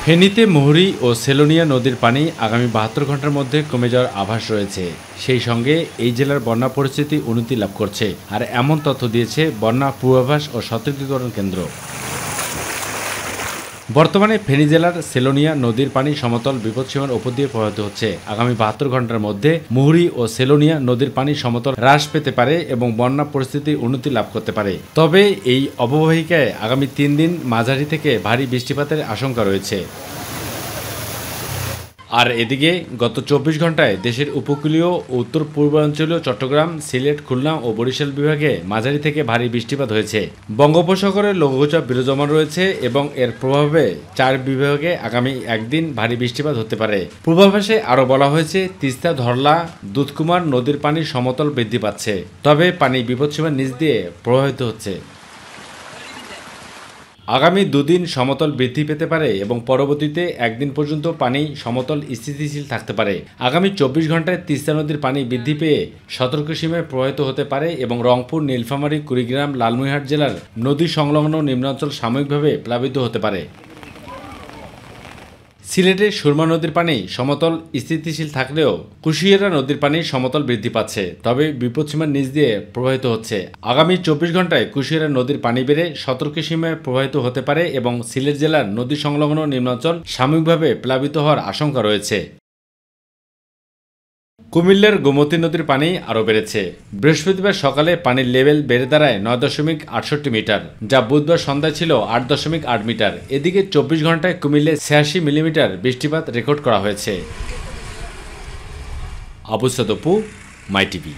ফেনীতে মুহুরী ও সেলোনিয়া নদীর পানি আগামী ৭২ ঘন্টার মধ্যে কমে যাওয়ার আভাস রয়েছে। সেই সঙ্গে এই জেলার বন্যা পরিস্থিতি উন্নতি লাভ করছে। আর এমন তথ্য দিয়েছে বন্যা পূর্বাভাস ও সতর্কীকরণ কেন্দ্র। বর্তমানে ফেনী জেলার সেলোনিয়া নদীর পানি সমতল বিপদসীমার উপর দিয়ে প্রবাহিত হচ্ছে। আগামী ৭২ ঘন্টার মধ্যে মুহুরী ও সেলোনিয়া নদীর পানি সমতল হ্রাস পেতে পারে এবং বন্যা পরিস্থিতির উন্নতি লাভ করতে পারে। তবে এই অববাহিকায় আগামী ৩ দিন মাঝারি থেকে ভারী বৃষ্টিপাতের আশঙ্কা রয়েছে। আর এদিকে গত ২৪ ঘন্টায় দেশের উপকূলীয় ও উত্তর পূর্বাঞ্চলীয় চট্টগ্রাম, সিলেট, খুলনা ও বরিশাল বিভাগে মাঝারি থেকে ভারী বৃষ্টিপাত হয়েছে। বঙ্গোপসাগরে লঘুচাপ বিরাজমান রয়েছে এবং এর প্রভাবে ৪ বিভাগে আগামী একদিন ভারী বৃষ্টিপাত হতে পারে। পূর্বাভাসে আরও বলা হয়েছে, তিস্তা, ধরলা, দুধকুমার নদীর পানি সমতল বৃদ্ধি পাচ্ছে, তবে পানি বিপদসীমার নিচ দিয়ে প্রবাহিত হচ্ছে। আগামী দুদিন সমতল বৃদ্ধি পেতে পারে এবং পরবর্তীতে একদিন পর্যন্ত পানি সমতল স্থিতিশীল থাকতে পারে। আগামী ২৪ ঘন্টায় তিস্তা নদীর পানি বৃদ্ধি পেয়ে সতর্কসীমায় প্রবাহিত হতে পারে এবং রংপুর, নীলফামারী, কুড়িগ্রাম, লালমনিরহাট জেলার নদী সংলগ্ন নিম্নাঞ্চল সাময়িকভাবে প্লাবিত হতে পারে। সিলেটের সুরমা নদীর পানি সমতল স্থিতিশীল থাকলেও কুশিয়ারা নদীর পানি সমতল বৃদ্ধি পাচ্ছে, তবে বিপদসীমার নিচ দিয়ে প্রবাহিত হচ্ছে। আগামী ২৪ ঘন্টায় কুশিয়ারা নদীর পানি বেড়ে সতর্কসীমায় প্রবাহিত হতে পারে এবং সিলেট জেলার নদী সংলগ্ন নিম্নাঞ্চল সাময়িকভাবে প্লাবিত হওয়ার আশঙ্কা রয়েছে। কুমিল্লার গোমতী নদীর পানি আরও বেড়েছে। বৃহস্পতিবার সকালে পানির লেভেল বেড়ে দাঁড়ায় ৯.৬৮ মিটার, যা বুধবার সন্ধ্যায় ছিল ৮.৮ মিটার। এদিকে ২৪ ঘন্টায় কুমিল্লায় ৮৬ মিলিমিটার বৃষ্টিপাত রেকর্ড করা হয়েছে। আবু সাদ অপু, মাই টিভি।